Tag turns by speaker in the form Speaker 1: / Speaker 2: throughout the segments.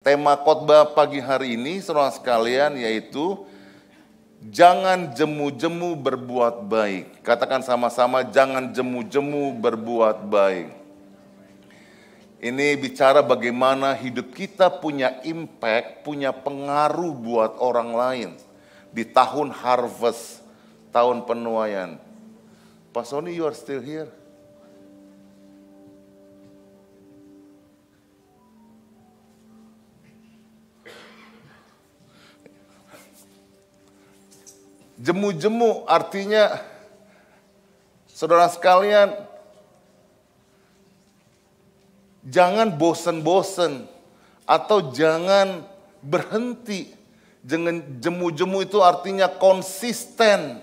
Speaker 1: Tema khotbah pagi hari ini, saudara sekalian, yaitu jangan jemu-jemu berbuat baik. Katakan sama-sama, jangan jemu-jemu berbuat baik. Ini bicara bagaimana hidup kita punya impact, punya pengaruh buat orang lain di tahun harvest, tahun penuaian. Pak Sony, you are still here? Jemu-jemu artinya, saudara sekalian, jangan bosen-bosen atau jangan berhenti. Jangan jemu-jemu itu artinya konsisten,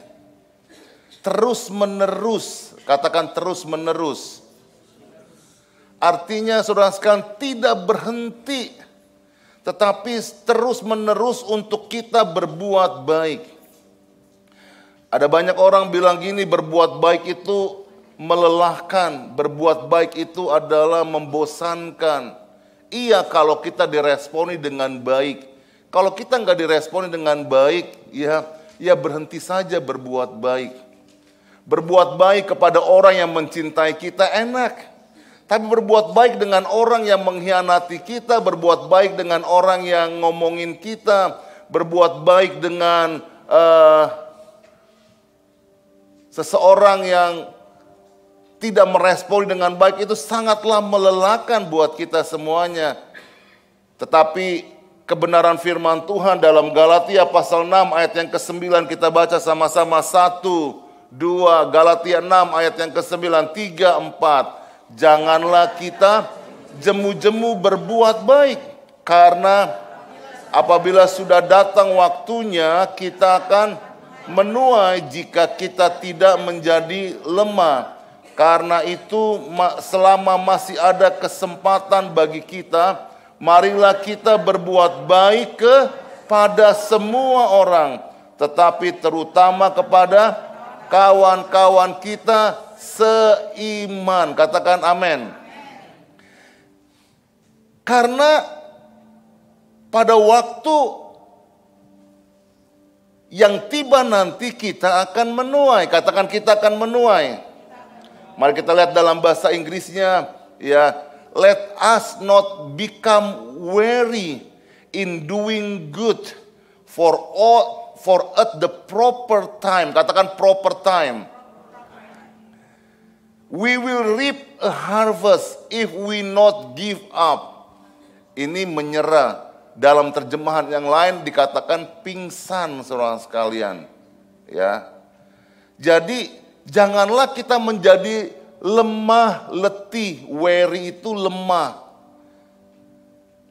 Speaker 1: terus-menerus. Katakan terus-menerus. Artinya saudara sekalian tidak berhenti, tetapi terus-menerus untuk kita berbuat baik. Ada banyak orang bilang gini, berbuat baik itu melelahkan, berbuat baik itu adalah membosankan. Iya kalau kita diresponi dengan baik. Kalau kita nggak diresponi dengan baik, ya berhenti saja berbuat baik. Berbuat baik kepada orang yang mencintai kita enak. Tapi berbuat baik dengan orang yang mengkhianati kita, berbuat baik dengan orang yang ngomongin kita, berbuat baik dengan seseorang yang tidak meresponi dengan baik itu sangatlah melelahkan buat kita semuanya. Tetapi kebenaran firman Tuhan dalam Galatia pasal 6 ayat yang ke-9 kita baca sama-sama 1, 2, Galatia 6 ayat yang ke-9, 3, 4. Janganlah kita jemu-jemu berbuat baik, karena apabila sudah datang waktunya kita akan menuai jika kita tidak menjadi lemah. Karena itu selama masih ada kesempatan bagi kita, marilah kita berbuat baik kepada semua orang, tetapi terutama kepada kawan-kawan kita seiman. Katakan amin. Karena pada waktu yang tiba nanti kita akan menuai. Katakan kita akan menuai. Mari kita lihat dalam bahasa Inggrisnya, ya. Let us not become weary in doing good, for at the proper time. Katakan proper time. We will reap a harvest if we not give up. Ini menyerah. Dalam terjemahan yang lain dikatakan pingsan, saudara sekalian. Ya. Jadi janganlah kita menjadi lemah letih. Weary itu lemah.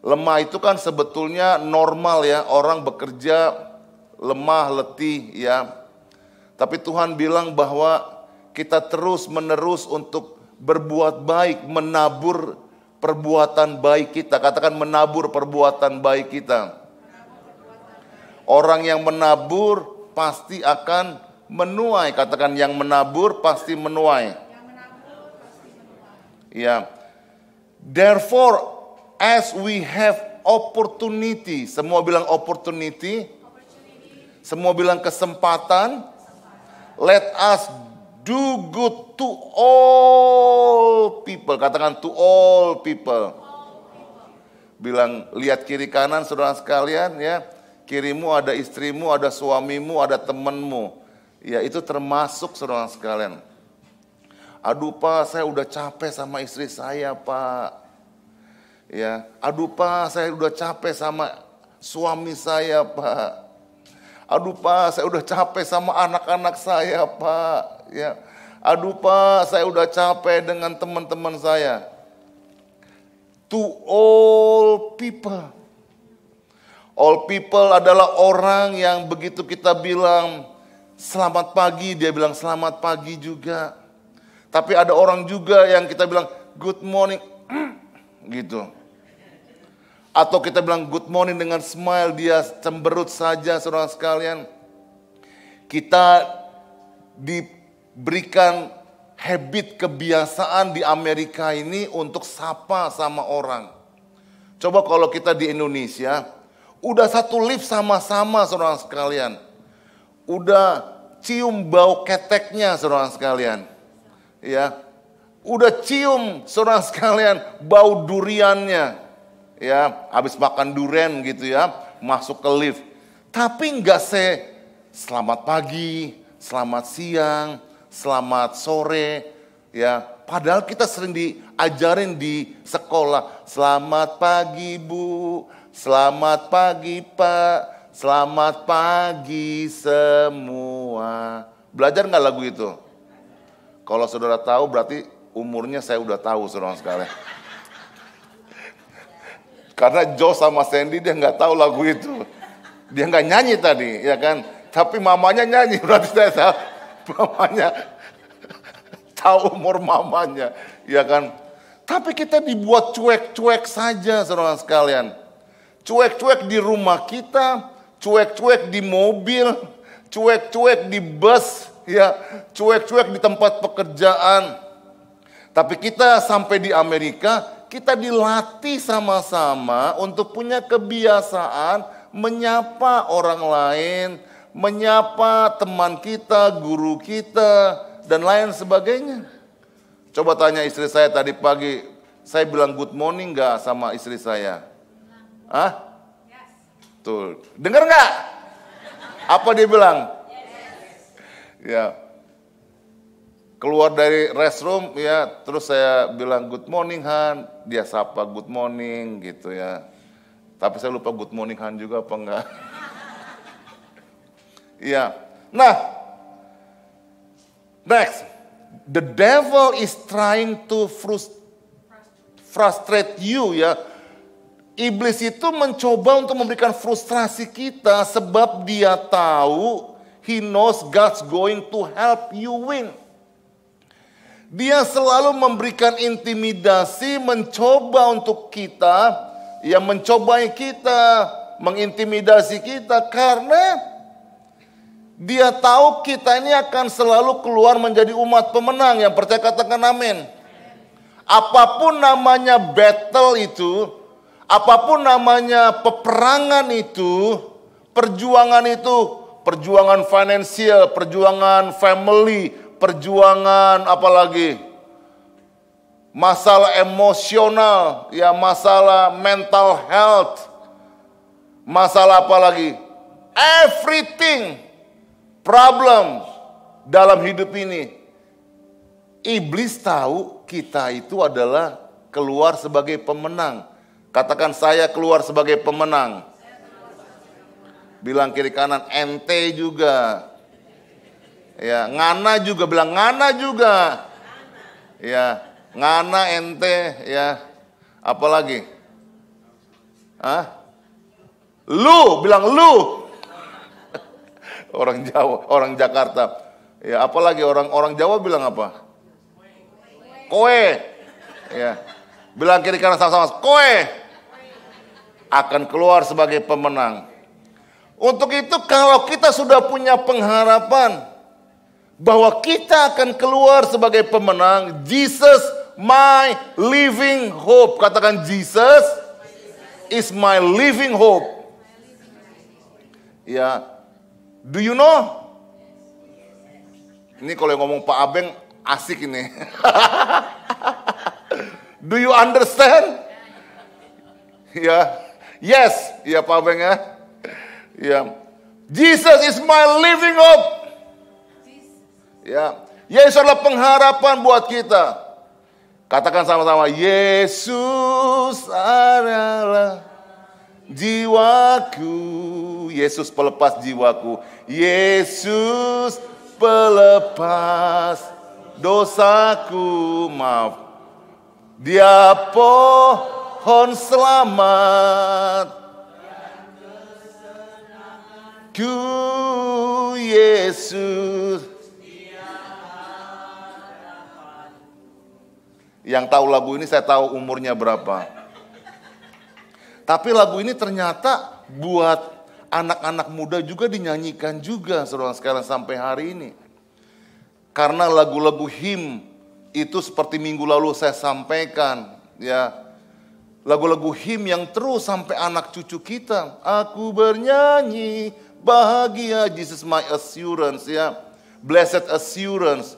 Speaker 1: Lemah itu kan sebetulnya normal ya, orang bekerja lemah letih ya. Tapi Tuhan bilang bahwa kita terus menerus untuk berbuat baik, menabur perbuatan baik kita. Katakan menabur perbuatan baik kita. Orang yang menabur pasti akan menuai. Katakan yang menabur pasti menuai. Ya. Therefore, as we have opportunity. Semua bilang opportunity. Semua bilang kesempatan. Let us do good to all people. Katakan to all people. Bilang, lihat kiri kanan saudara sekalian ya. Kirimu ada istrimu, ada suamimu, ada temanmu. Ya itu termasuk saudara sekalian. Aduh Pak, saya udah capek sama istri saya Pak. Ya, aduh Pak, saya udah capek sama suami saya Pak. Aduh Pak, saya udah capek sama anak-anak saya Pak. Ya, aduh Pak, saya udah capek dengan teman-teman saya. To all people. All people adalah orang yang begitu kita bilang selamat pagi, dia bilang selamat pagi juga. Tapi ada orang juga yang kita bilang good morning, gitu. Atau kita bilang good morning dengan smile, dia cemberut saja saudara sekalian. Kita diberikan habit kebiasaan di Amerika ini untuk sapa sama orang. Coba kalau kita di Indonesia, udah satu lift sama-sama saudara sekalian. Udah cium bau keteknya saudara sekalian. Ya. Udah cium saudara sekalian bau duriannya. Ya, habis makan durian gitu ya, masuk ke lift. Tapi enggak selamat pagi, selamat siang, selamat sore, ya. Padahal kita sering diajarin di sekolah, selamat pagi Bu, selamat pagi Pak, selamat pagi semua. Belajar nggak lagu itu? Kalau saudara tahu berarti umurnya saya udah tahu saudara sekalian. Karena Joe sama Sandy dia nggak tahu lagu itu. Dia nggak nyanyi tadi, ya kan? Tapi mamanya nyanyi, berarti saya tahu. Mamanya tahu umur mamanya, ya kan? Tapi kita dibuat cuek-cuek saja, saudara sekalian. Cuek-cuek di rumah kita, cuek-cuek di mobil, cuek-cuek di bus, ya, cuek-cuek di tempat pekerjaan. Tapi kita sampai di Amerika, kita dilatih sama-sama untuk punya kebiasaan menyapa orang lain, menyapa teman kita, guru kita, dan lain sebagainya. Coba tanya istri saya tadi pagi, saya bilang good morning gak sama istri saya? Hah? Tuh, dengar gak? Apa dia bilang? Ya. Keluar dari restroom ya, terus saya bilang good morning Han, dia sapa good morning gitu ya. Tapi saya lupa good morning Han juga apa enggak. Iya. Nah, next, the devil is trying to frustrate you ya. Iblis itu mencoba untuk memberikan frustrasi kita sebab dia tahu he knows God's going to help you win. Dia selalu memberikan intimidasi, mencoba untuk kita, yang mencobai kita, mengintimidasi kita karena dia tahu kita ini akan selalu keluar menjadi umat pemenang. Yang percaya katakan amin. Apapun namanya battle itu, apapun namanya peperangan itu, perjuangan finansial, perjuangan family, perjuangan apalagi masalah emosional, ya masalah mental health, masalah apalagi everything problem dalam hidup ini. Iblis tahu kita itu adalah keluar sebagai pemenang. Katakan saya keluar sebagai pemenang. Bilang kiri kanan ente juga. Ya, ngana juga, bilang ngana juga. Ya, ngana ente ya. Apalagi? Hah? Lu, bilang lu. Orang Jawa, orang Jakarta. Ya, apalagi orang Jawa bilang apa? Kowe. Ya. Bilang kiri kanan sama-sama, kowe akan keluar sebagai pemenang. Untuk itu kalau kita sudah punya pengharapan bahwa kita akan keluar sebagai pemenang, Jesus my living hope. Katakan Jesus is my living hope. Ya, do you know? Ini kalau yang ngomong Pak Abeng asik ini. Do you understand? Ya, yes, ya Pak Abeng ya. Ya, Jesus is my living hope. Ya, Yesus adalah pengharapan buat kita. Katakan sama-sama, Yesus adalah jiwaku. Yesus pelepas jiwaku. Yesus pelepas dosaku. Maaf. Dia pohon selamat. Ku Yesus. Yang tahu lagu ini saya tahu umurnya berapa. Tapi lagu ini ternyata buat anak-anak muda juga dinyanyikan juga saudara sekalian sampai hari ini. Karena lagu-lagu hymn itu seperti minggu lalu saya sampaikan ya. lagu-lagu him yang terus sampai anak cucu kita. Aku bernyanyi bahagia, Jesus my assurance ya. Blessed assurance.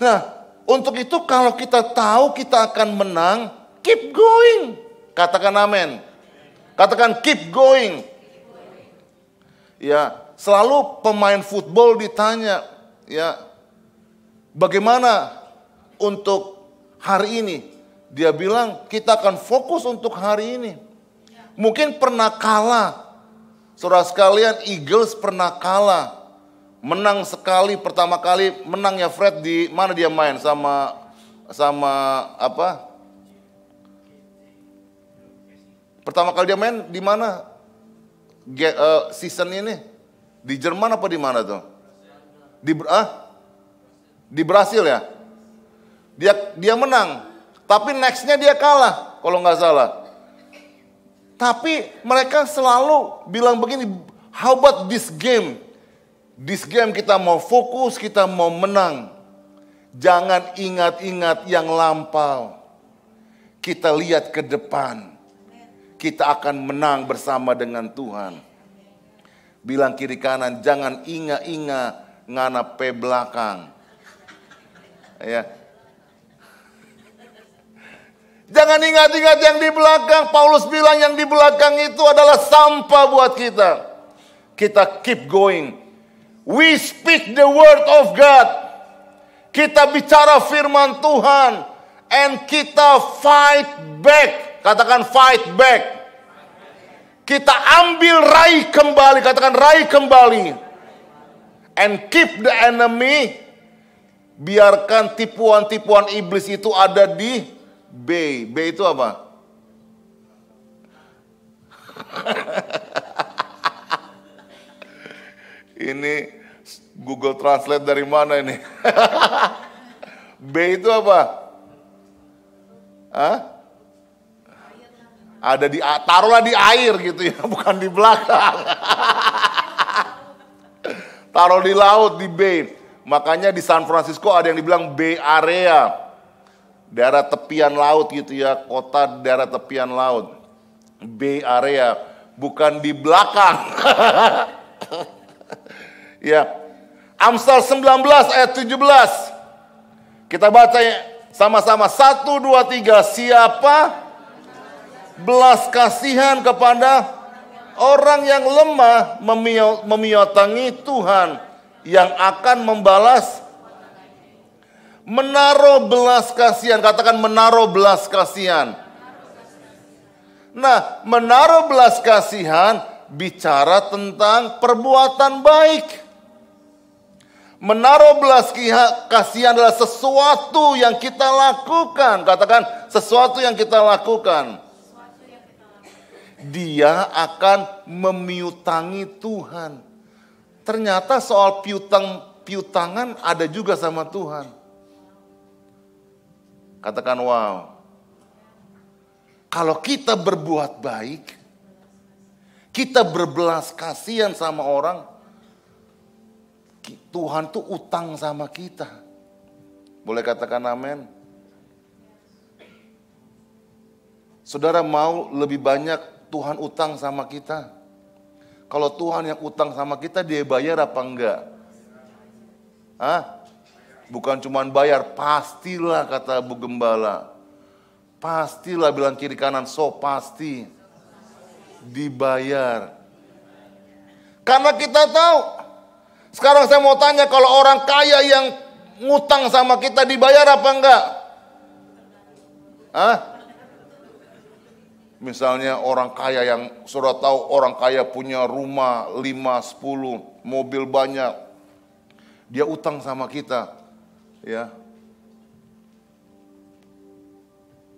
Speaker 1: Nah, untuk itu kalau kita tahu kita akan menang, keep going. Katakan amin. Katakan keep going. Ya, selalu pemain football ditanya, ya, bagaimana untuk hari ini? Dia bilang kita akan fokus untuk hari ini. Mungkin pernah kalah. Saudara sekalian, Eagles pernah kalah. Menang sekali, pertama kali menang ya Fred, di mana dia main sama apa? Pertama kali dia main di mana? Season ini di Jerman apa di mana tuh? Di Brasil ya. Dia menang, tapi nextnya dia kalah kalau nggak salah. Tapi mereka selalu bilang begini, how about this game? This game kita mau fokus, kita mau menang. Jangan ingat-ingat yang lampau. Kita lihat ke depan. Kita akan menang bersama dengan Tuhan. Bilang kiri kanan, jangan ingat-ingat nganape belakang. Ya. Jangan ingat-ingat yang di belakang. Paulus bilang yang di belakang itu adalah sampah buat kita. Kita keep going. We speak the word of God. Kita bicara firman Tuhan. And kita fight back. Katakan fight back. Kita ambil raih kembali. Katakan raih kembali. And keep the enemy. Biarkan tipuan-tipuan iblis itu ada di B. B itu apa? Ini Google Translate dari mana ini? B itu apa? Hah? Ada di, taruhlah di air gitu ya, bukan di belakang. Taruh di laut, di B. Makanya di San Francisco ada yang dibilang Bay Area. Daerah tepian laut gitu ya, kota daerah tepian laut. Bay Area, bukan di belakang. Ya. Amsal 19 ayat 17. Kita baca sama-sama. 1, 2, 3. Siapa belas kasihan kepada orang yang lemah, memiotangi Tuhan yang akan membalas. Menaruh belas kasihan. Katakan menaruh belas kasihan. Nah, menaruh belas kasihan bicara tentang perbuatan baik. Menaruh belas kasihan adalah sesuatu yang kita lakukan. Katakan sesuatu yang kita lakukan. Dia akan memiutangi Tuhan. Ternyata soal piutangan ada juga sama Tuhan. Katakan wow. Kalau kita berbuat baik, kita berbelas kasihan sama orang, Tuhan tuh utang sama kita. Boleh katakan amin? Saudara mau lebih banyak Tuhan utang sama kita? Kalau Tuhan yang utang sama kita, dia bayar apa enggak? Hah? Bukan cuma bayar, pastilah kata Bu Gembala. Pastilah, bilang kiri kanan, so pasti dibayar. Karena kita tahu. Sekarang saya mau tanya, kalau orang kaya yang ngutang sama kita dibayar apa enggak? Hah? Misalnya orang kaya yang sudah tahu, orang kaya punya rumah 5, 10, mobil banyak. Dia utang sama kita. Ya.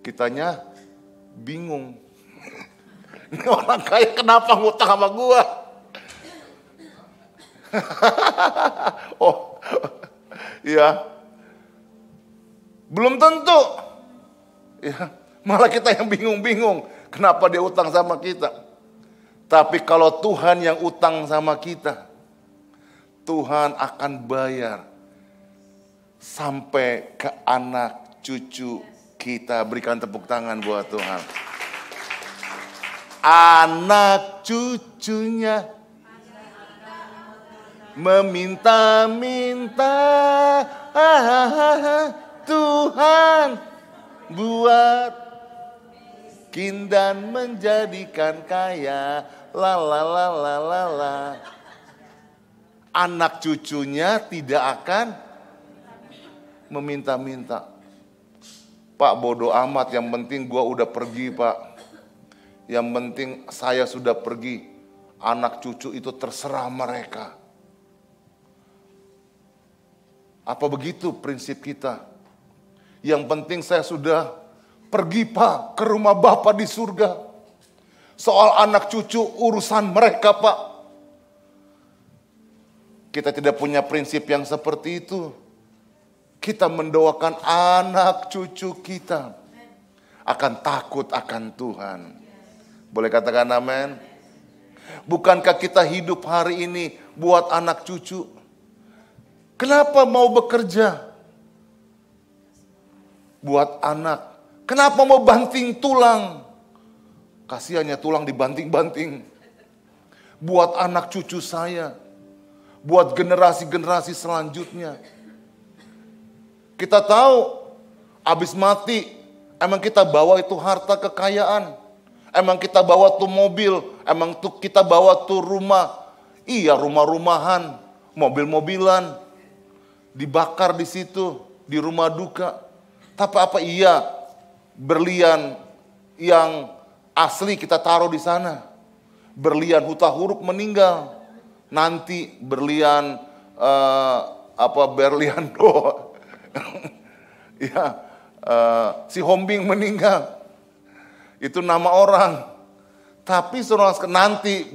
Speaker 1: Kitanya bingung. Ini orang kaya kenapa ngutang sama gua? Oh, ya. Belum tentu. Ya, malah kita yang bingung-bingung. Kenapa dia utang sama kita? Tapi kalau Tuhan yang utang sama kita, Tuhan akan bayar sampai ke anak cucu kita. Berikan tepuk tangan buat Tuhan. anak cucunya meminta-minta, Tuhan buat dan menjadikan kaya, la la la la la la. Anak cucunya tidak akan meminta-minta. Pak, bodoh amat, yang penting gua udah pergi, Pak. Yang penting saya sudah pergi. Anak cucu itu terserah mereka. Apa begitu prinsip kita? Yang penting saya sudah pergi, Pak, ke rumah Bapa di surga. Soal anak cucu urusan mereka, Pak. Kita tidak punya prinsip yang seperti itu. Kita mendoakan anak cucu kita akan takut akan Tuhan. Boleh katakan amin? Bukankah kita hidup hari ini buat anak cucu? Kenapa mau bekerja? Buat anak. Kenapa mau banting tulang? Kasihannya tulang dibanting-banting. Buat anak cucu saya. Buat generasi-generasi selanjutnya. Kita tahu, habis mati, emang kita bawa itu harta kekayaan. Emang kita bawa tuh mobil, emang tuh kita bawa tuh rumah. Iya, rumah-rumahan, mobil-mobilan. Dibakar di situ, di rumah duka. Tapi apa iya, berlian yang asli kita taruh di sana. Berlian huruf meninggal. Nanti berlian berlian doa. Ya, si Hombing meninggal. Itu nama orang. Tapi nanti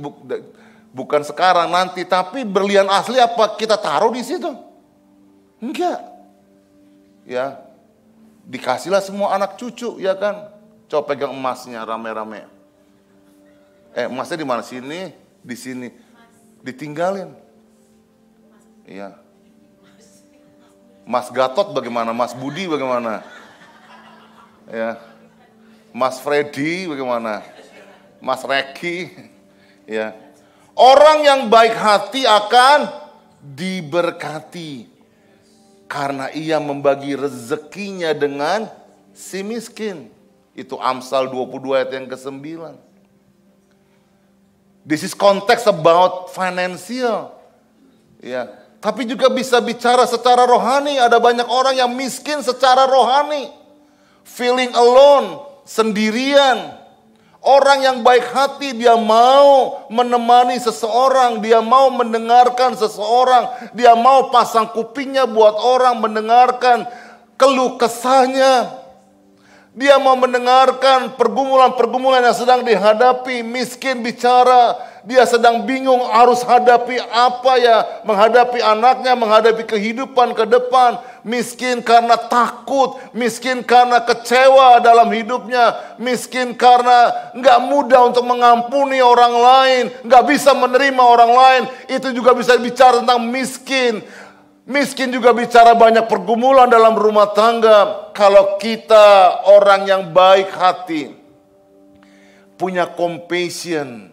Speaker 1: bukan sekarang, nanti. Tapi berlian asli apa kita taruh di situ? Enggak. Ya, dikasihlah semua anak cucu, ya kan? Coba pegang emasnya rame-rame. Emasnya di mana? Sini, di sini. Ditinggalin. Iya. Mas Gatot bagaimana? Mas Budi bagaimana? Ya. Mas Freddy bagaimana? Mas Reki. Ya. Orang yang baik hati akan diberkati karena ia membagi rezekinya dengan si miskin. Itu Amsal 22 ayat yang ke-9. This is context about financial. Ya. Tapi juga bisa bicara secara rohani. Ada banyak orang yang miskin secara rohani. Feeling alone, sendirian. Orang yang baik hati, dia mau menemani seseorang. Dia mau mendengarkan seseorang. Dia mau pasang kupingnya buat orang mendengarkan keluh kesahnya. Dia mau mendengarkan pergumulan-pergumulan yang sedang dihadapi. Miskin bicara, dia sedang bingung harus hadapi apa ya. Menghadapi anaknya, menghadapi kehidupan ke depan. Miskin karena takut, miskin karena kecewa dalam hidupnya. Miskin karena gak mudah untuk mengampuni orang lain. Gak bisa menerima orang lain. Itu juga bisa bicara tentang miskin. Miskin juga bicara banyak pergumulan dalam rumah tangga. Kalau kita orang yang baik hati, punya compassion,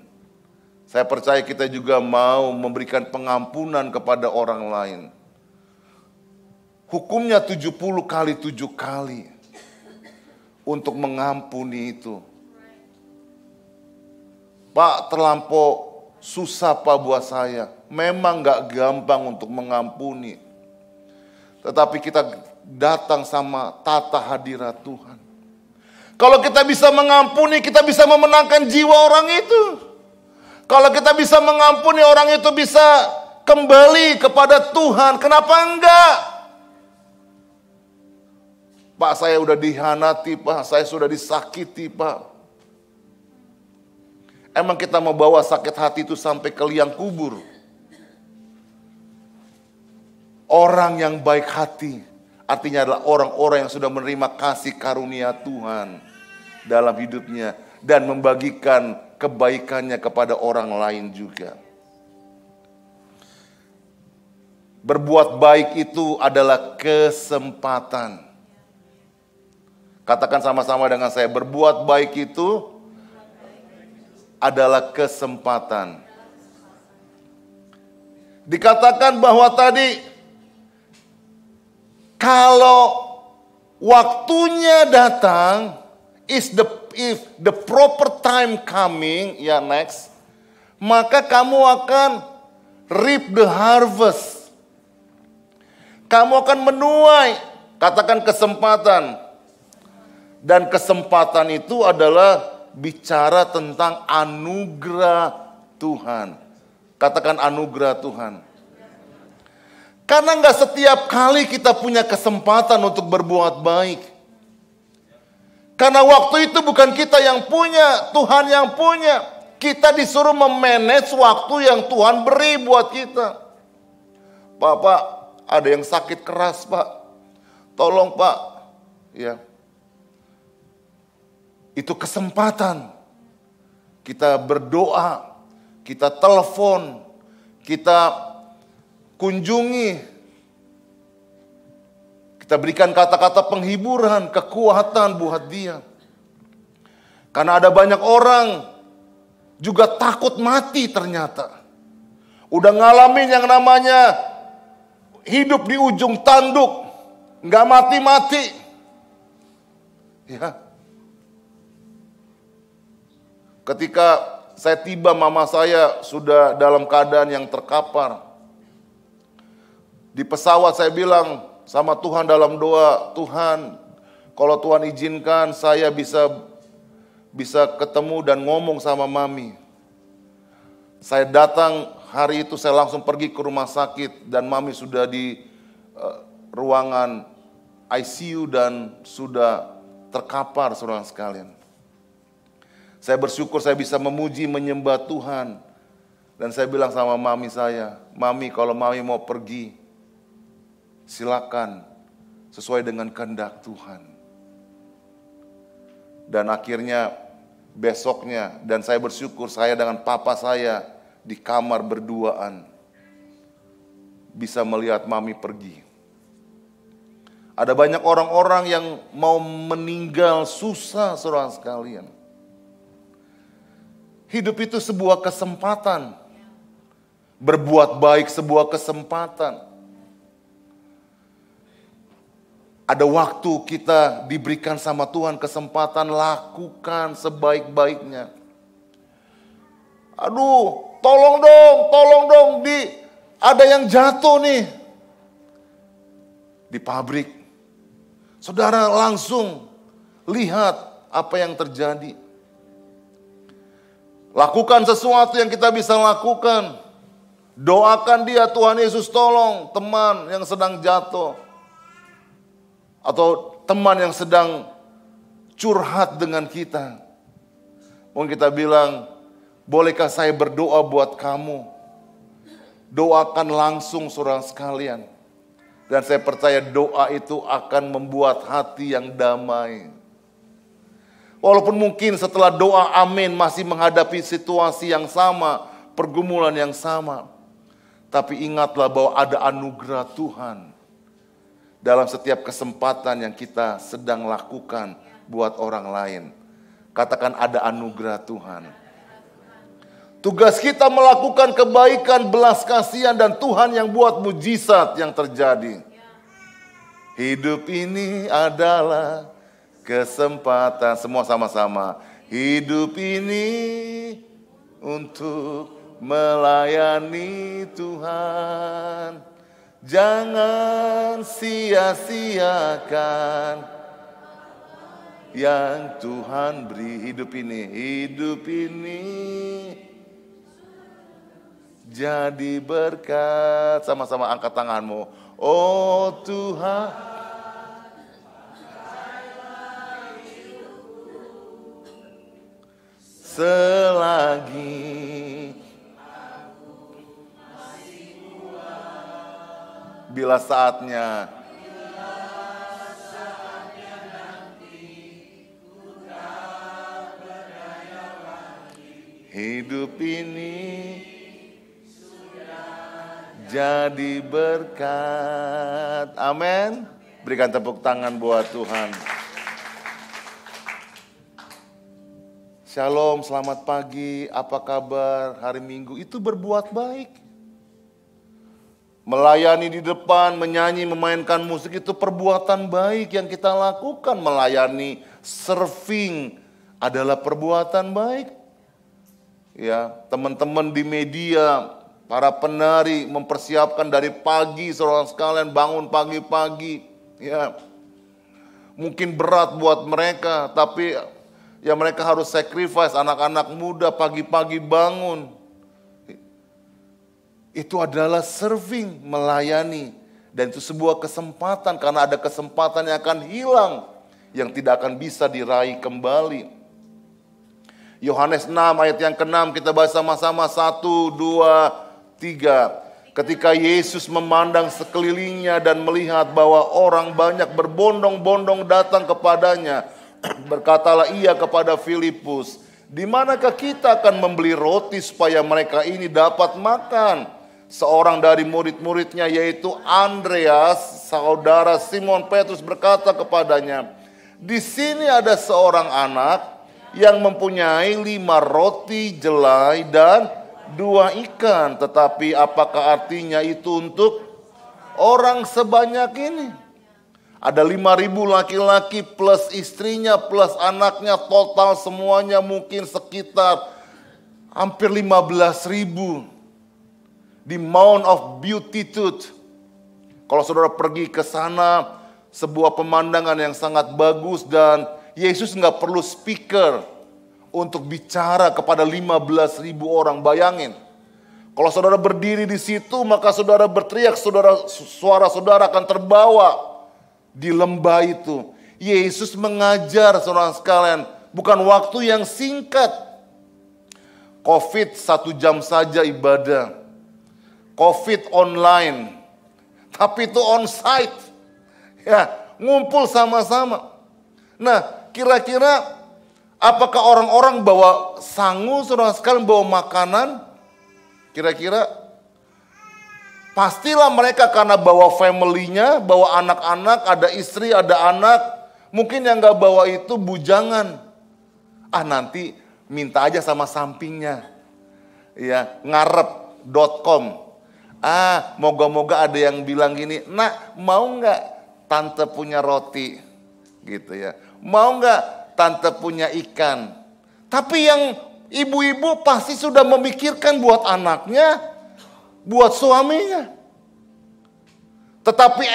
Speaker 1: saya percaya kita juga mau memberikan pengampunan kepada orang lain. Hukumnya 70 kali 7 kali untuk mengampuni itu. Pak, terlampau susah Pak buat saya. Memang gak gampang untuk mengampuni. Tetapi kita datang sama tata hadirat Tuhan. Kalau kita bisa mengampuni, kita bisa memenangkan jiwa orang itu. Kalau kita bisa mengampuni, orang itu bisa kembali kepada Tuhan. Kenapa enggak? Pak, saya udah dihianati Pak, saya sudah disakiti Pak. Emang kita mau bawa sakit hati itu sampai ke liang kubur? Orang yang baik hati artinya adalah orang-orang yang sudah menerima kasih karunia Tuhan dalam hidupnya dan membagikan kebaikannya kepada orang lain juga. Berbuat baik itu adalah kesempatan. Katakan sama-sama dengan saya, berbuat baik itu adalah kesempatan. Dikatakan bahwa tadi kalau waktunya datang, if the proper time coming, ya next, maka kamu akan reap the harvest. Kamu akan menuai, katakan kesempatan. Dan kesempatan itu adalah bicara tentang anugerah Tuhan. Katakan anugerah Tuhan. Karena nggak setiap kali kita punya kesempatan untuk berbuat baik. Karena waktu itu bukan kita yang punya, Tuhan yang punya. Kita disuruh memanage waktu yang Tuhan beri buat kita. Pak, ada yang sakit keras, Pak. Tolong, Pak. Ya. Itu kesempatan. Kita berdoa, kita telepon, kita kunjungi. Kita berikan kata-kata penghiburan, kekuatan buat dia. Karena ada banyak orang juga takut mati ternyata. Udah ngalamin yang namanya hidup di ujung tanduk. Nggak mati-mati. Ya. Ketika saya tiba, mama saya sudah dalam keadaan yang terkapar. Di pesawat saya bilang sama Tuhan dalam doa, Tuhan, kalau Tuhan izinkan saya bisa ketemu dan ngomong sama mami. Saya datang hari itu, saya langsung pergi ke rumah sakit dan mami sudah di ruangan ICU dan sudah terkapar, saudara sekalian. Saya bersyukur saya bisa memuji, menyembah Tuhan. Dan saya bilang sama mami saya, Mami, kalau mami mau pergi, silakan sesuai dengan kehendak Tuhan. Dan akhirnya besoknya, dan saya bersyukur saya dengan papa saya di kamar berduaan bisa melihat mami pergi. Ada banyak orang-orang yang mau meninggal susah, saudara sekalian. Hidup itu sebuah kesempatan. Berbuat baik sebuah kesempatan. Ada waktu kita diberikan sama Tuhan kesempatan, lakukan sebaik-baiknya. Aduh, tolong dong, ada yang jatuh nih di pabrik. Saudara langsung lihat apa yang terjadi. Lakukan sesuatu yang kita bisa lakukan. Doakan dia, Tuhan Yesus tolong teman yang sedang jatuh. Atau teman yang sedang curhat dengan kita. Mungkin kita bilang, bolehkah saya berdoa buat kamu? Doakan langsung saudara sekalian. Dan saya percaya doa itu akan membuat hati yang damai. Walaupun mungkin setelah doa amin masih menghadapi situasi yang sama, pergumulan yang sama. Tapi ingatlah bahwa ada anugerah Tuhan dalam setiap kesempatan yang kita sedang lakukan buat orang lain. Katakan ada anugerah Tuhan. Tugas kita melakukan kebaikan, belas kasihan, dan Tuhan yang buat mujizat yang terjadi. Hidup ini adalah kesempatan, semua sama-sama. Hidup ini untuk melayani Tuhan. Jangan sia-siakan yang Tuhan beri. Hidup ini jadi berkat. Sama-sama angkat tanganmu. Oh Tuhan, selagi bila saatnya hidup ini jadi berkat. Amin. Berikan tepuk tangan buat Tuhan. Shalom, selamat pagi, apa kabar hari Minggu, itu berbuat baik. Melayani di depan, menyanyi, memainkan musik, itu perbuatan baik yang kita lakukan. Melayani, serving adalah perbuatan baik. Ya, teman-teman di media, para penari mempersiapkan dari pagi, saudara sekalian bangun pagi-pagi. Ya, mungkin berat buat mereka, tapi ya mereka harus sacrifice. Anak-anak muda pagi-pagi bangun. Itu adalah serving, melayani. Dan itu sebuah kesempatan, karena ada kesempatan yang akan hilang, yang tidak akan bisa diraih kembali. Yohanes 6 ayat yang ke-6 kita baca sama-sama, 1, 2, 3. Ketika Yesus memandang sekelilingnya dan melihat bahwa orang banyak berbondong-bondong datang kepadanya, berkatalah ia kepada Filipus, "Di manakah kita akan membeli roti supaya mereka ini dapat makan?" Seorang dari murid-muridnya, yaitu Andreas, saudara Simon Petrus, berkata kepadanya, "Di sini ada seorang anak yang mempunyai 5 roti jelai dan 2 ikan, tetapi apakah artinya itu untuk orang sebanyak ini?" Ada 5.000 laki-laki plus istrinya plus anaknya, total semuanya mungkin sekitar hampir 15.000 di Mount of Beatitude. Kalau saudara pergi ke sana, sebuah pemandangan yang sangat bagus, dan Yesus nggak perlu speaker untuk bicara kepada 15.000 orang. Bayangin, kalau saudara berdiri di situ, maka saudara berteriak, suara saudara akan terbawa di lembah itu. Yesus mengajar, saudara sekalian, bukan waktu yang singkat. COVID 1 jam saja ibadah, COVID online, tapi itu on-site, ya, ngumpul sama-sama. Nah, kira-kira apakah orang-orang bawa sangu, saudara sekalian, bawa makanan? Kira-kira pastilah mereka, karena bawa family-nya, bawa anak-anak, ada istri, ada anak. Mungkin yang gak bawa itu bujangan. Nanti minta aja sama sampingnya. Ya, ngarep.com. Moga-moga ada yang bilang gini, "Nak, mau gak tante punya roti?" Gitu ya. Mau gak tante punya ikan? Tapi yang ibu-ibu pasti sudah memikirkan buat anaknya, buat suaminya. Tetapi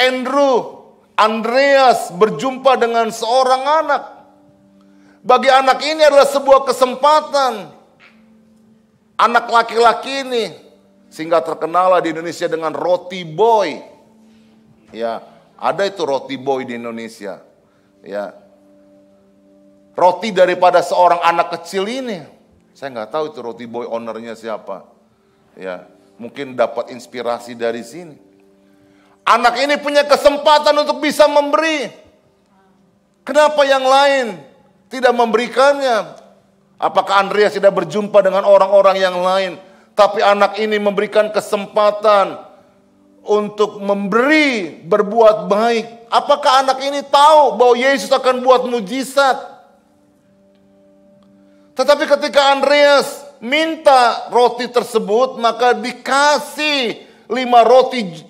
Speaker 1: Andreas berjumpa dengan seorang anak. Bagi anak ini adalah sebuah kesempatan. Anak laki-laki ini, sehingga terkenal di Indonesia dengan roti boy. Ya, ada itu roti boy di Indonesia. Ya, roti daripada seorang anak kecil ini. Saya nggak tahu itu roti boy ownernya siapa. Ya, mungkin dapat inspirasi dari sini. Anak ini punya kesempatan untuk bisa memberi. Kenapa yang lain tidak memberikannya? Apakah Andreas tidak berjumpa dengan orang-orang yang lain? Tapi anak ini memberikan kesempatan untuk memberi, berbuat baik. Apakah anak ini tahu bahwa Yesus akan buat mujizat? Tetapi ketika Andreas minta roti tersebut, maka dikasih 5 roti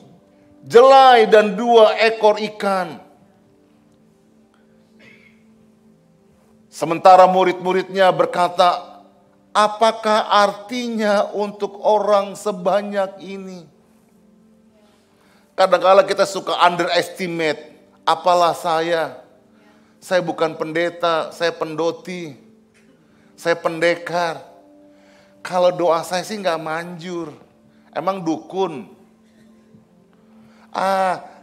Speaker 1: jelai dan 2 ekor ikan. Sementara murid-muridnya berkata, "Apakah artinya untuk orang sebanyak ini?" Kadang-kadang kita suka underestimate. Apalah saya bukan pendeta, saya pendoti, saya pendekar. Kalau doa saya sih gak manjur. Emang dukun?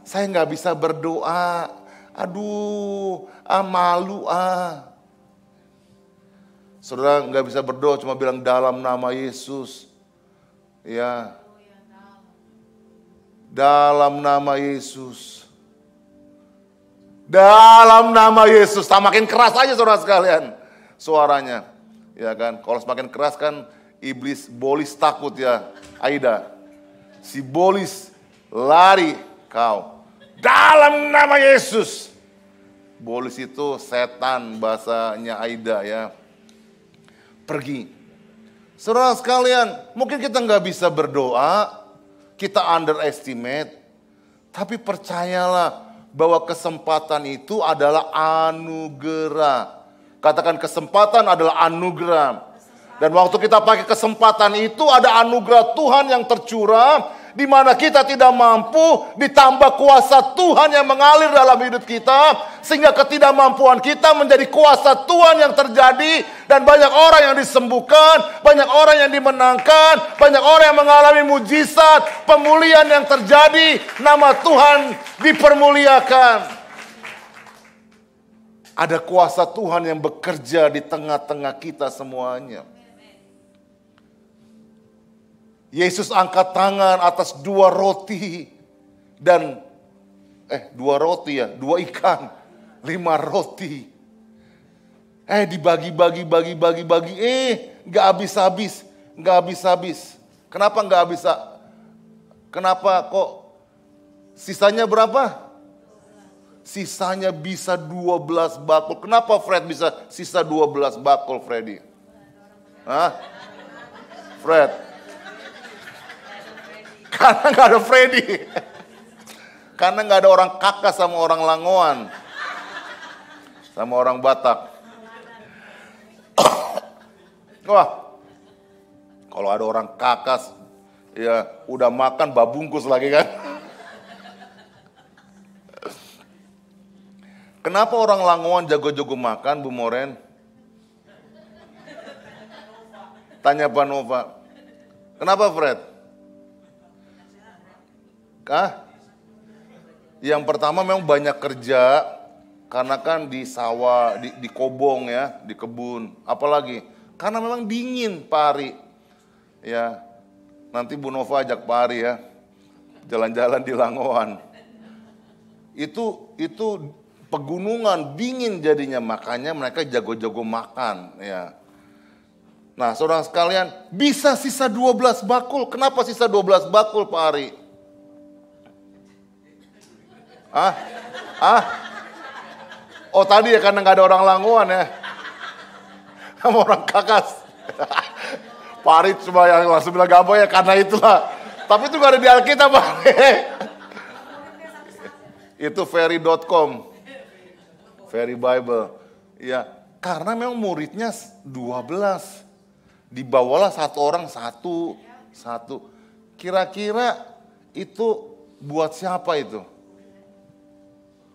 Speaker 1: Saya gak bisa berdoa. Aduh, malu. Saudara gak bisa berdoa, cuma bilang dalam nama Yesus. Ya, dalam nama Yesus. Dalam nama Yesus. Makin keras aja saudara sekalian suaranya. Ya kan, kalau semakin keras kan bolis takut ya. Aida, si bolis lari kau. Dalam nama Yesus. Bolis itu setan bahasanya Aida ya. pergi. Saudara sekalian, mungkin kita nggak bisa berdoa, kita underestimate, tapi percayalah bahwa kesempatan itu adalah anugerah. Katakan kesempatan adalah anugerah. Dan waktu kita pakai kesempatan itu ada anugerah Tuhan yang tercurah, di mana kita tidak mampu, ditambah kuasa Tuhan yang mengalir dalam hidup kita, sehingga ketidakmampuan kita menjadi kuasa Tuhan yang terjadi, dan banyak orang yang disembuhkan, banyak orang yang dimenangkan, banyak orang yang mengalami mujizat, pemulihan yang terjadi, nama Tuhan dipermuliakan. Ada kuasa Tuhan yang bekerja di tengah-tengah kita semuanya. Yesus angkat tangan atas 2 roti dan 2 ikan, 5 roti. Dibagi-bagi, nggak habis-habis. Kenapa nggak bisa? Kenapa kok sisanya berapa? Sisanya bisa 12 bakul. Kenapa Fred bisa sisa 12 bakul, Freddy? Hah? Fred? Karena nggak ada Freddy. Karena nggak ada orang Kakak sama orang Langoan. Sama orang Batak. Wah, kalau ada orang Kakas, ya udah makan babungkus lagi kan. Kenapa orang Langoan jago-jago makan, Bu Moren? Tanya Pak Nova. Kenapa Fred? Yang pertama memang banyak kerja, karena kan di sawah, di kobong ya, di kebun. Apalagi, karena memang dingin Pak Ari. Ya, nanti Bu Nova ajak Pak Ari ya, jalan-jalan di Langoan. Itu pegunungan, dingin jadinya, makanya mereka jago-jago makan ya. Nah saudara sekalian, bisa sisa 12 bakul. Kenapa sisa 12 bakul Pak Ari? Oh tadi ya karena nggak ada orang Langoan ya, sama orang Kakas. Pak Ari cuma yang langsung bilang gak ya karena itulah. Tapi itu gak ada di Alkitab Pak. Itu ferry.com, Ferry Bible. Ya, karena memang muridnya 12, dibawalah satu orang satu. Kira-kira itu buat siapa itu?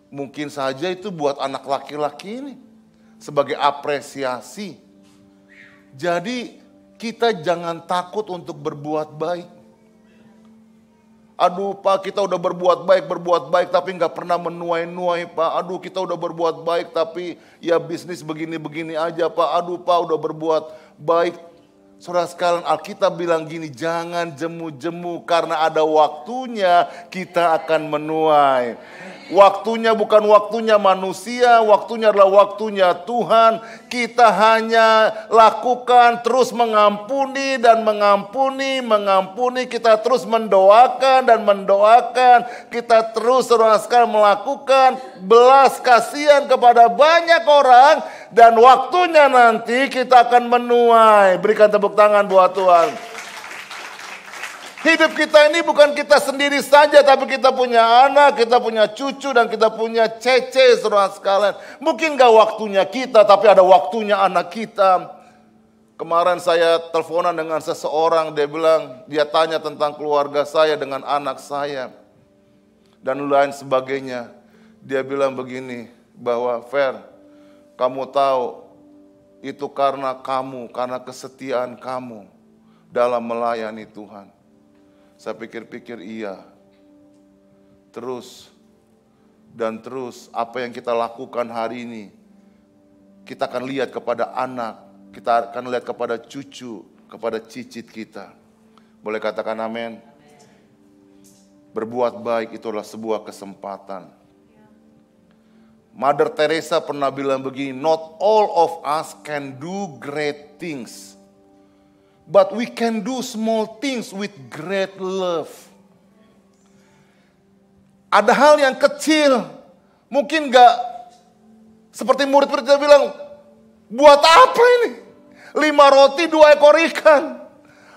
Speaker 1: Mungkin saja itu buat anak laki-laki ini, sebagai apresiasi. Jadi kita jangan takut untuk berbuat baik. Aduh Pak, kita udah berbuat baik tapi nggak pernah menuai Pak. Aduh kita udah berbuat baik tapi ya bisnis begini-begini aja Pak. Aduh Pak udah berbuat baik. Saudara sekalian, Alkitab bilang gini, jangan jemu-jemu karena ada waktunya kita akan menuai. Waktunya bukan waktunya manusia, waktunya adalah waktunya Tuhan. Kita hanya lakukan terus mengampuni dan mengampuni. Kita terus mendoakan dan mendoakan. Kita terus saudara sekalian melakukan belas kasihan kepada banyak orang. Dan waktunya nanti kita akan menuai. Berikan tepuk tangan buat Tuhan. Hidup kita ini bukan kita sendiri saja, tapi kita punya anak, kita punya cucu, dan kita punya cece, saudara sekalian. Mungkin gak waktunya kita, tapi ada waktunya anak kita. Kemarin saya teleponan dengan seseorang, dia bilang, dia tanya tentang keluarga saya dengan anak saya. Dan lain sebagainya. Dia bilang begini, bahwa Fer, kamu tahu, itu karena kamu, karena kesetiaan kamu dalam melayani Tuhan. Saya pikir-pikir iya. Terus apa yang kita lakukan hari ini, kita akan lihat kepada anak, kita akan lihat kepada cucu, kepada cicit kita. Boleh katakan amin? Berbuat baik itulah sebuah kesempatan. Mother Teresa pernah bilang begini, not all of us can do great things, but we can do small things with great love. Ada hal yang kecil, mungkin gak seperti murid-muridnya bilang, buat apa ini? 5 roti 2 ekor ikan.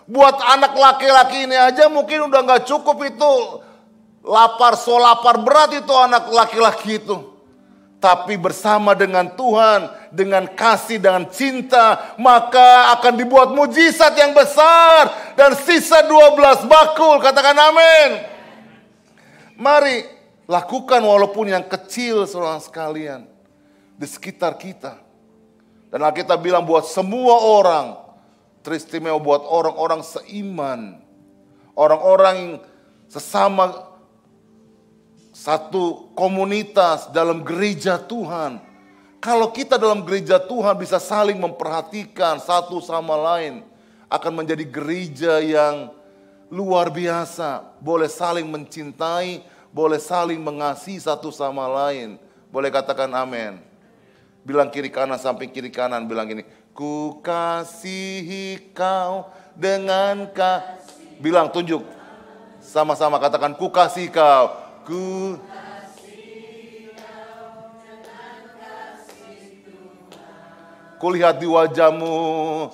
Speaker 1: Buat anak laki-laki ini aja mungkin udah gak cukup itu. Lapar berat itu anak laki-laki itu. Tapi bersama dengan Tuhan, dengan kasih, dengan cinta, maka akan dibuat mujizat yang besar. Dan sisa 12 bakul, katakan amin. Mari lakukan walaupun yang kecil saudara sekalian di sekitar kita. Dan Alkitab bilang buat semua orang, teristimewa buat orang-orang seiman. Orang-orang yang sesama satu komunitas dalam gereja Tuhan. Kalau kita dalam gereja Tuhan bisa saling memperhatikan satu sama lain, akan menjadi gereja yang luar biasa. Boleh saling mencintai, boleh saling mengasihi satu sama lain. Boleh katakan amin. Bilang kiri kanan, samping kiri kanan, bilang gini, ku kasihi kau dengan kasih. Bilang, tunjuk. Sama-sama katakan, ku kasihi kau. Ku kulihat di wajahmu,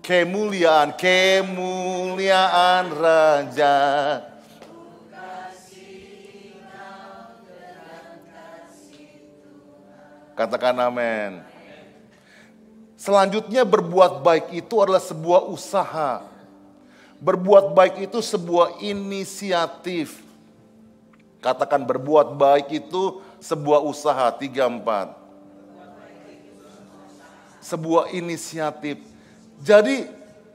Speaker 1: kemuliaan Raja. Katakan amin. Selanjutnya berbuat baik itu adalah sebuah usaha. Berbuat baik itu sebuah inisiatif. Katakan berbuat baik itu sebuah usaha. 3, 4. Sebuah inisiatif. Jadi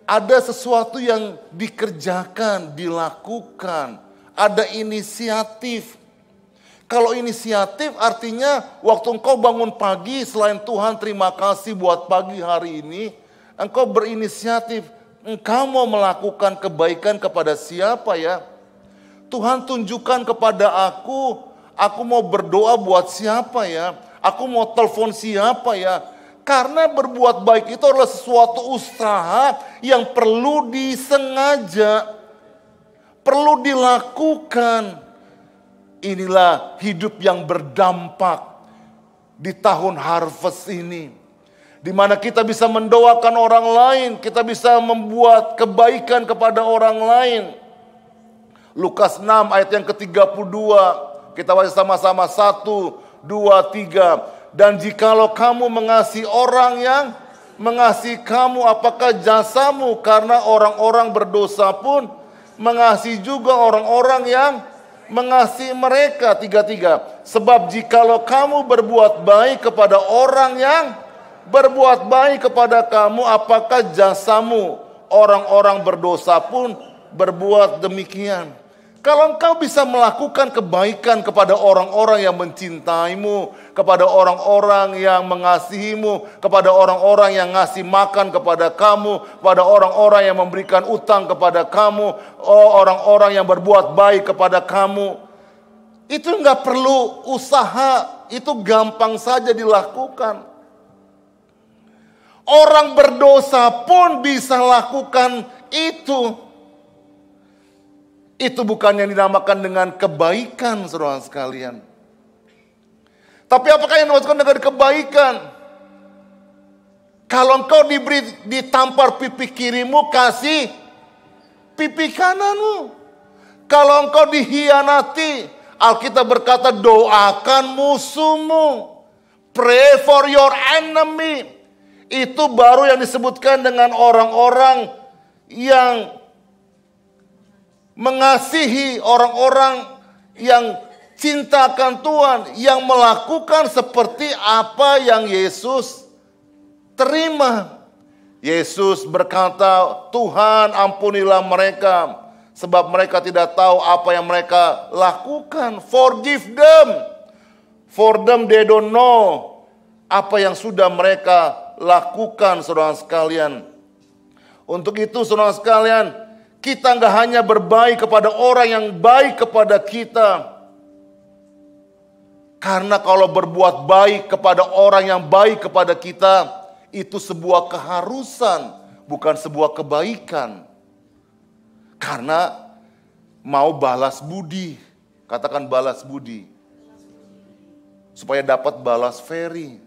Speaker 1: ada sesuatu yang dikerjakan, dilakukan. Ada inisiatif. Kalau inisiatif artinya waktu engkau bangun pagi, selain Tuhan terima kasih buat pagi hari ini, engkau berinisiatif. Engkau mau melakukan kebaikan kepada siapa ya? Tuhan tunjukkan kepada aku mau berdoa buat siapa ya? Aku mau telepon siapa ya? Karena berbuat baik itu adalah sesuatu usaha yang perlu disengaja, perlu dilakukan. Inilah hidup yang berdampak di tahun harvest ini. Di mana kita bisa mendoakan orang lain, kita bisa membuat kebaikan kepada orang lain. Lukas 6 ayat yang ke-32, kita baca sama-sama 1, 2, 3. Dan jikalau kamu mengasihi orang yang mengasihi kamu, apakah jasamu? Karena orang-orang berdosa pun mengasihi juga orang-orang yang mengasihi mereka. 3. Sebab jikalau kamu berbuat baik kepada orang yang berbuat baik kepada kamu, apakah jasamu? Orang-orang berdosa pun berbuat demikian. Kalau engkau bisa melakukan kebaikan kepada orang-orang yang mencintaimu, kepada orang-orang yang mengasihimu, kepada orang-orang yang ngasih makan kepada kamu, kepada orang-orang yang memberikan utang kepada kamu, orang-orang yang berbuat baik kepada kamu, itu enggak perlu usaha, itu gampang saja dilakukan. Orang berdosa pun bisa lakukan itu. Itu bukan yang dinamakan dengan kebaikan, saudara sekalian. Tapi apakah yang dimaksudkan dengan kebaikan? Kalau engkau ditampar pipi kirimu, kasih pipi kananmu. Kalau engkau dihianati, Alkitab berkata doakan musuhmu. Pray for your enemy. Itu baru yang disebutkan dengan orang-orang yang mengasihi, orang-orang yang cintakan Tuhan, yang melakukan seperti apa yang Yesus terima. Yesus berkata, Tuhan ampunilah mereka, sebab mereka tidak tahu apa yang mereka lakukan. Forgive them, for them they don't know apa yang sudah mereka lakukan, saudara sekalian. Untuk itu, saudara sekalian, kita nggak hanya berbaik kepada orang yang baik kepada kita. Karena kalau berbuat baik kepada orang yang baik kepada kita, itu sebuah keharusan, bukan sebuah kebaikan. Karena mau balas budi, katakan balas budi. Supaya dapat balas feri.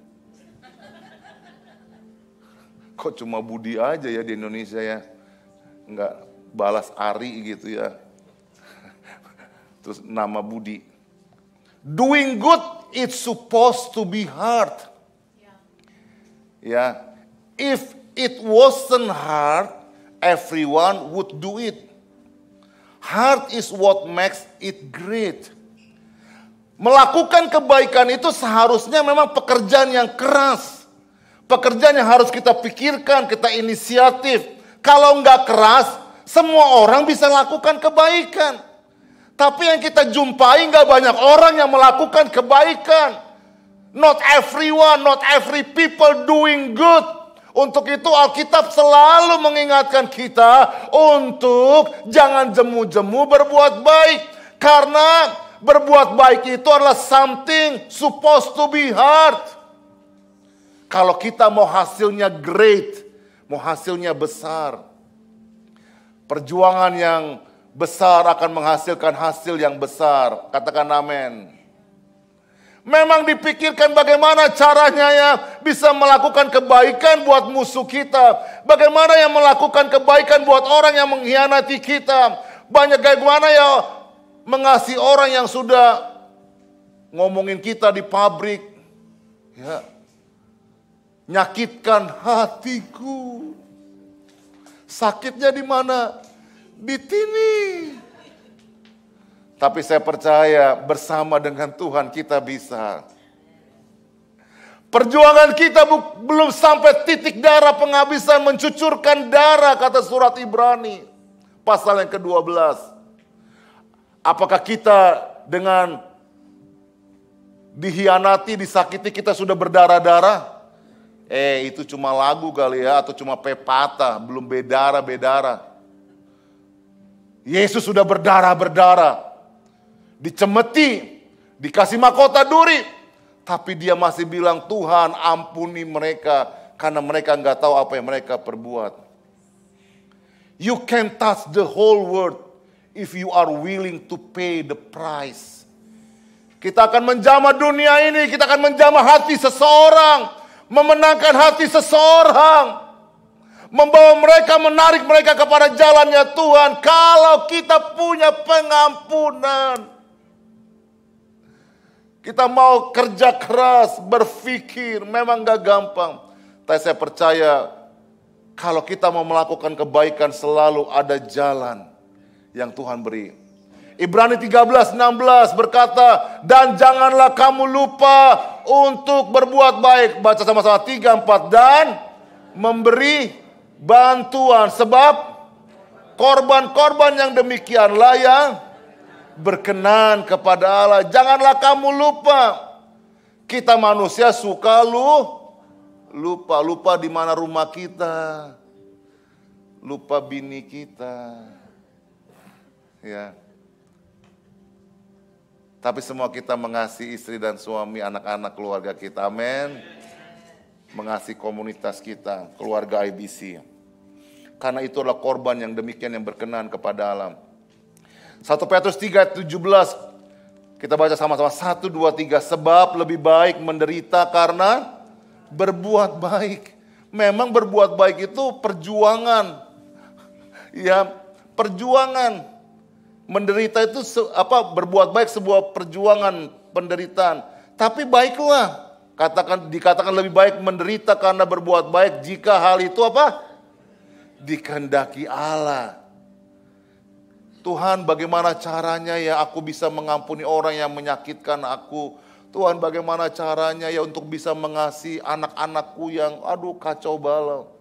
Speaker 1: Kok cuma Budi aja ya di Indonesia ya? Enggak balas Ari gitu ya. Terus nama Budi. Doing good, it's supposed to be hard. Ya, if it wasn't hard, everyone would do it. Hard is what makes it great. Melakukan kebaikan itu seharusnya memang pekerjaan yang keras. Pekerjaan yang harus kita pikirkan, kita inisiatif. Kalau nggak keras, semua orang bisa lakukan kebaikan. Tapi yang kita jumpai nggak banyak orang yang melakukan kebaikan. Not everyone, not every people doing good. Untuk itu Alkitab selalu mengingatkan kita untuk jangan jemu-jemu berbuat baik. Karena berbuat baik itu adalah something supposed to be hard. Kalau kita mau hasilnya great, mau hasilnya besar. Perjuangan yang besar akan menghasilkan hasil yang besar. Katakan amin. Memang dipikirkan bagaimana caranya ya bisa melakukan kebaikan buat musuh kita. Bagaimana yang melakukan kebaikan buat orang yang mengkhianati kita. Bagaimana ya mengasihi orang yang sudah ngomongin kita di pabrik. Ya. Nyakitkan hatiku. Sakitnya di mana? Di sini. Tapi saya percaya bersama dengan Tuhan kita bisa. Perjuangan kita belum sampai titik darah penghabisan, mencucurkan darah, kata surat Ibrani. Pasal yang ke-12. Apakah kita dengan dihianati, disakiti kita sudah berdarah-darah? Itu cuma lagu kali ya, atau cuma pepatah, belum berdarah-berdarah. Yesus sudah berdarah-berdarah. Dicemeti, dikasih mahkota duri. Tapi dia masih bilang, Tuhan ampuni mereka, karena mereka nggak tahu apa yang mereka perbuat. You can touch the whole world if you are willing to pay the price. Kita akan menjamah dunia ini, kita akan menjamah hati seseorang. Memenangkan hati seseorang. Membawa mereka, menarik mereka kepada jalannya Tuhan. Kalau kita punya pengampunan. Kita mau kerja keras, berpikir. Memang gak gampang. Tapi saya percaya kalau kita mau melakukan kebaikan selalu ada jalan yang Tuhan beri. Ibrani 13:16 berkata, dan janganlah kamu lupa untuk berbuat baik. Baca sama-sama 3, 4. Dan memberi bantuan. Sebab korban-korban yang demikianlah yang berkenan kepada Allah. Janganlah kamu lupa. Kita manusia suka lupa. Lupa di mana rumah kita. Lupa bini kita. Ya. Tapi semua kita mengasihi istri dan suami, anak-anak, keluarga kita. Amin. Mengasihi komunitas kita, keluarga IBC. Karena itu adalah korban yang demikian yang berkenan kepada Allah. 1 Petrus 3:17. Kita baca sama-sama. 1, 2, 3. Sebab lebih baik menderita karena berbuat baik. Memang berbuat baik itu perjuangan. Ya, perjuangan. Menderita itu berbuat baik sebuah perjuangan, penderitaan. Tapi baiklah, dikatakan lebih baik menderita karena berbuat baik jika hal itu dikehendaki Allah. Tuhan, bagaimana caranya ya aku bisa mengampuni orang yang menyakitkan aku? Tuhan, bagaimana caranya ya untuk bisa mengasihi anak-anakku yang kacau balau?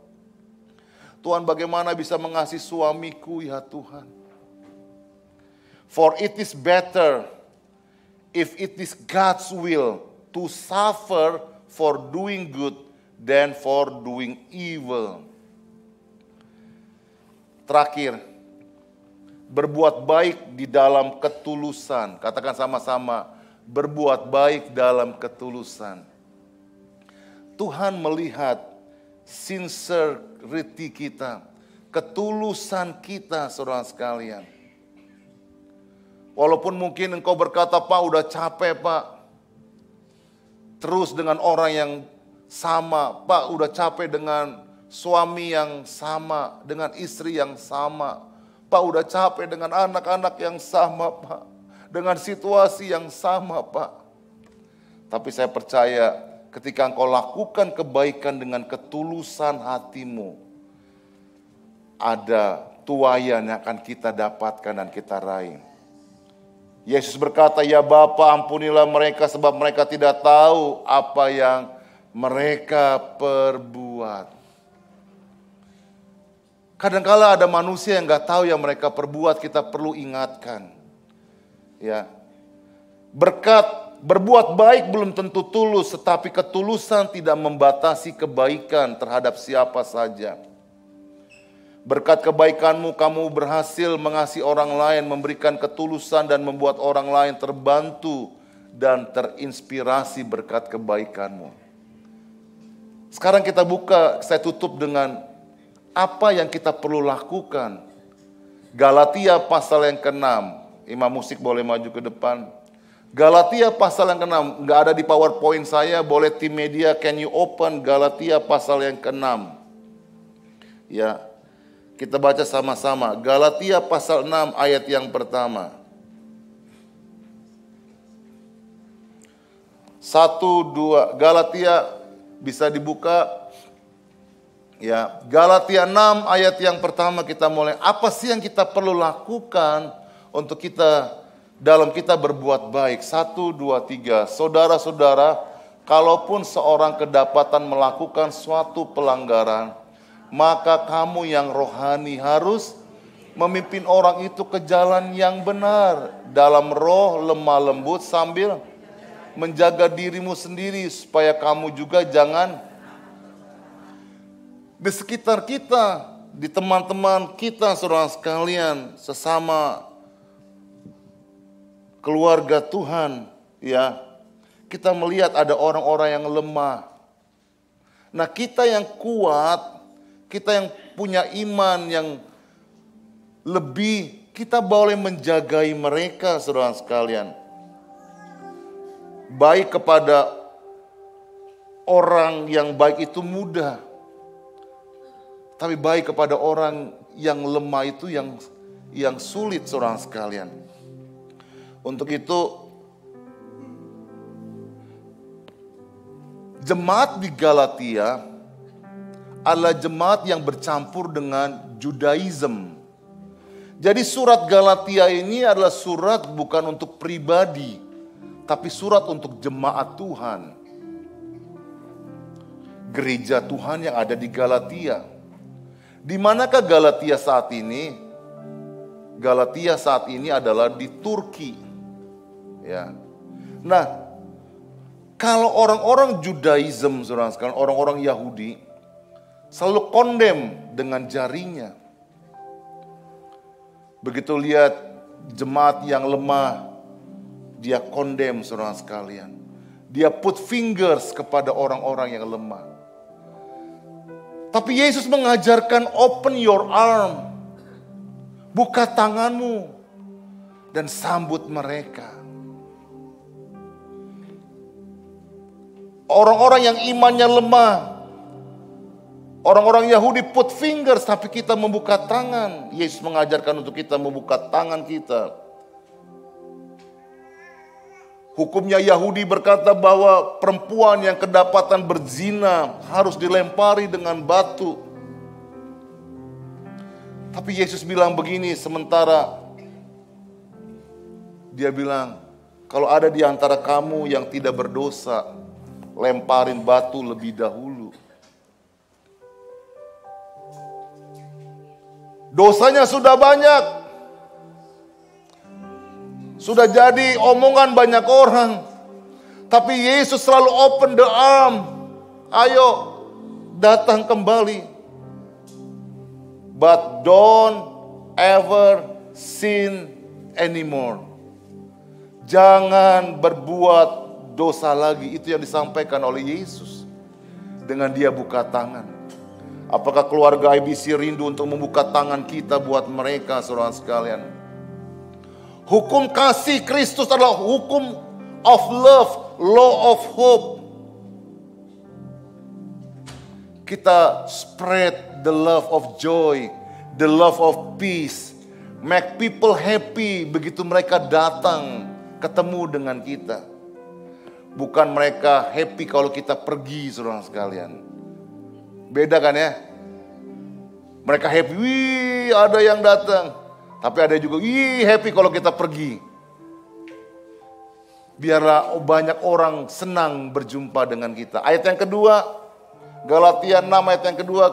Speaker 1: Tuhan, bagaimana bisa mengasihi suamiku ya Tuhan? For it is better if it is God's will to suffer for doing good than for doing evil. Terakhir, berbuat baik di dalam ketulusan. Katakan sama-sama, berbuat baik dalam ketulusan. Tuhan melihat sincerity kita, ketulusan kita, saudara sekalian. Walaupun mungkin engkau berkata, Pak udah capek Pak. Terus dengan orang yang sama, Pak udah capek dengan suami yang sama, dengan istri yang sama. Pak, udah capek dengan anak-anak yang sama, Pak. Dengan situasi yang sama, Pak. Tapi saya percaya ketika engkau lakukan kebaikan dengan ketulusan hatimu, ada tuaian yang akan kita dapatkan dan kita raih. Yesus berkata, ya Bapa, ampunilah mereka sebab mereka tidak tahu apa yang mereka perbuat. Kadang-kala ada manusia yang gak tahu yang mereka perbuat, kita perlu ingatkan. Ya, berbuat baik belum tentu tulus, tetapi ketulusan tidak membatasi kebaikan terhadap siapa saja. Berkat kebaikanmu kamu berhasil mengasihi orang lain, memberikan ketulusan dan membuat orang lain terbantu dan terinspirasi berkat kebaikanmu. Sekarang kita buka, saya tutup dengan apa yang kita perlu lakukan. Galatia pasal yang ke-6. Imam musik boleh maju ke depan. Galatia pasal yang ke-6. Gak ada di PowerPoint saya, boleh tim media, can you open Galatia pasal yang ke-6. Ya, kita baca sama-sama. Galatia pasal 6 ayat yang pertama. 1, 2, Galatia bisa dibuka. Ya, Galatia 6 ayat yang pertama kita mulai. Apa sih yang kita perlu lakukan untuk kita dalam kita berbuat baik? 1, 2, 3. Saudara-saudara, kalaupun seorang kedapatan melakukan suatu pelanggaran, maka kamu yang rohani harus memimpin orang itu ke jalan yang benar dalam roh lemah lembut sambil menjaga dirimu sendiri supaya kamu juga jangan di sekitar kita, di teman-teman kita, saudara sekalian, sesama keluarga Tuhan, ya, kita melihat ada orang-orang yang lemah. Nah, kita yang kuat, kita yang punya iman yang lebih, kita boleh menjagai mereka, saudara sekalian. Baik kepada orang yang baik itu mudah, tapi baik kepada orang yang lemah itu yang sulit, saudara sekalian. Untuk itu, jemaat di Galatia adalah jemaat yang bercampur dengan Judaism. Jadi surat Galatia ini adalah surat bukan untuk pribadi, tapi surat untuk jemaat Tuhan. Gereja Tuhan yang ada di Galatia. Di manakah Galatia saat ini? Galatia saat ini adalah di Turki. Ya. Nah, kalau orang-orang Judaism, saudara sekalian, orang-orang Yahudi selalu kondem dengan jarinya. Begitu lihat jemaat yang lemah, dia kondem, saudara sekalian. Dia put fingers kepada orang-orang yang lemah. Tapi Yesus mengajarkan open your arm. Buka tanganmu dan sambut mereka. Orang-orang yang imannya lemah, orang-orang Yahudi put fingers, tapi kita membuka tangan. Yesus mengajarkan untuk kita membuka tangan kita. Hukumnya Yahudi berkata bahwa perempuan yang kedapatan berzina harus dilempari dengan batu. Tapi Yesus bilang begini, sementara dia bilang, kalau ada di antara kamu yang tidak berdosa, lemparin batu lebih dahulu. Dosanya sudah banyak. Sudah jadi omongan banyak orang. Tapi Yesus selalu open the arm. Ayo datang kembali. But don't ever sin anymore. Jangan berbuat dosa lagi. Itu yang disampaikan oleh Yesus. Dengan dia buka tangan. Apakah keluarga IBC rindu untuk membuka tangan kita buat mereka, saudara sekalian? Hukum kasih Kristus adalah hukum of love, law of hope. Kita spread the love of joy, the love of peace. Make people happy begitu mereka datang ketemu dengan kita. Bukan mereka happy kalau kita pergi, saudara sekalian. Beda kan ya? Mereka happy, wih ada yang datang. Tapi ada juga, wih happy kalau kita pergi. Biarlah banyak orang senang berjumpa dengan kita. Ayat yang kedua, Galatia 6 ayat yang kedua.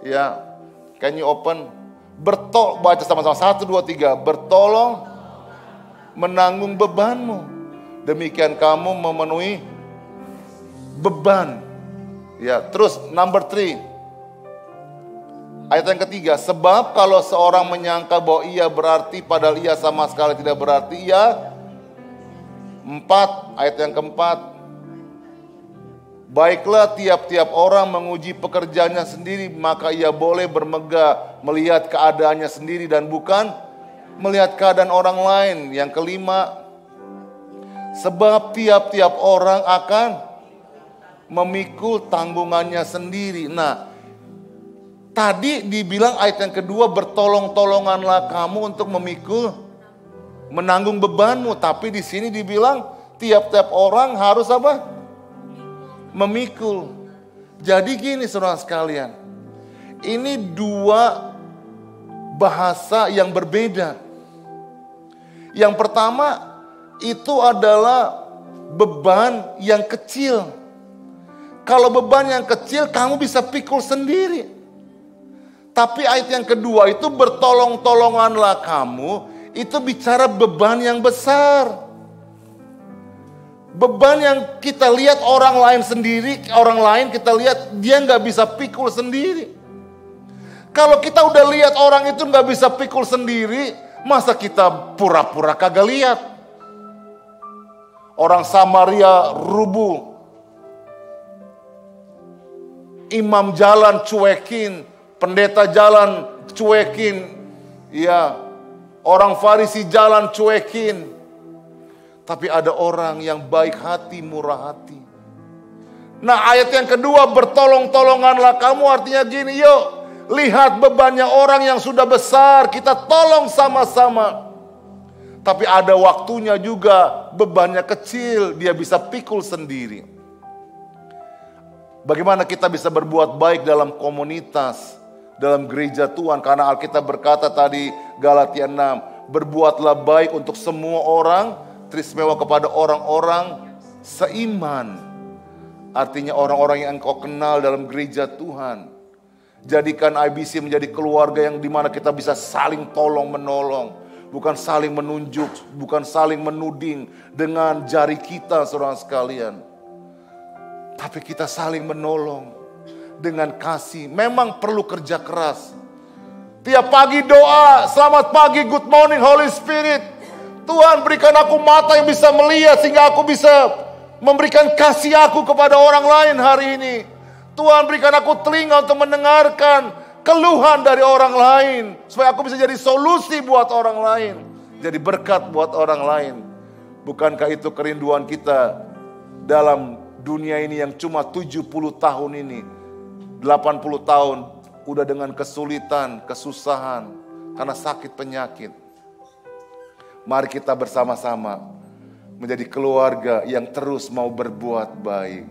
Speaker 1: Ya, can you open? Baca sama-sama, 1, 2, 3. Bertolong menanggung bebanmu. Demikian kamu memenuhi beban. Ya, terus number 3. Ayat yang ketiga, sebab kalau seorang menyangka bahwa ia berarti padahal ia sama sekali tidak berarti, ia 4, ayat yang keempat. Baiklah tiap-tiap orang menguji pekerjaannya sendiri, maka ia boleh bermegah melihat keadaannya sendiri dan bukan melihat keadaan orang lain. Yang kelima, sebab tiap-tiap orang akan memikul tanggungannya sendiri. Nah, tadi dibilang ayat yang kedua, bertolong-tolonganlah kamu untuk menanggung bebanmu. Tapi di sini dibilang tiap-tiap orang harus apa? Memikul. Jadi gini saudara sekalian, ini dua bahasa yang berbeda. Yang pertama itu adalah beban yang kecil. Kalau beban yang kecil kamu bisa pikul sendiri. Tapi ayat yang kedua itu bertolong-tolonganlah kamu, itu bicara beban yang besar. Beban yang kita lihat orang lain sendiri, orang lain kita lihat dia nggak bisa pikul sendiri. Kalau kita udah lihat orang itu nggak bisa pikul sendiri, masa kita pura-pura kagak lihat? Orang Samaria rubuh, imam jalan cuekin, pendeta jalan cuekin, ya orang Farisi jalan cuekin. Tapi ada orang yang baik hati, murah hati. Nah ayat yang kedua, bertolong-tolonganlah kamu, artinya gini, yuk lihat bebannya orang yang sudah besar, kita tolong sama-sama. Tapi ada waktunya juga, bebannya kecil, dia bisa pikul sendiri. Bagaimana kita bisa berbuat baik dalam komunitas, dalam gereja Tuhan? Karena Alkitab berkata tadi, Galatia 6, berbuatlah baik untuk semua orang, teristimewa kepada orang-orang seiman. Artinya orang-orang yang engkau kenal dalam gereja Tuhan. Jadikan IBC menjadi keluarga yang dimana kita bisa saling tolong menolong. Bukan saling menunjuk, bukan saling menuding dengan jari kita saudara sekalian. Tapi kita saling menolong dengan kasih. Memang perlu kerja keras. Tiap pagi doa, selamat pagi, good morning Holy Spirit. Tuhan berikan aku mata yang bisa melihat sehingga aku bisa memberikan kasih aku kepada orang lain hari ini. Tuhan berikan aku telinga untuk mendengarkan keluhan dari orang lain. Supaya aku bisa jadi solusi buat orang lain. Jadi berkat buat orang lain. Bukankah itu kerinduan kita dalam dunia ini yang cuma 70 tahun ini. 80 tahun udah dengan kesulitan, kesusahan. Karena sakit penyakit. Mari kita bersama-sama menjadi keluarga yang terus mau berbuat baik.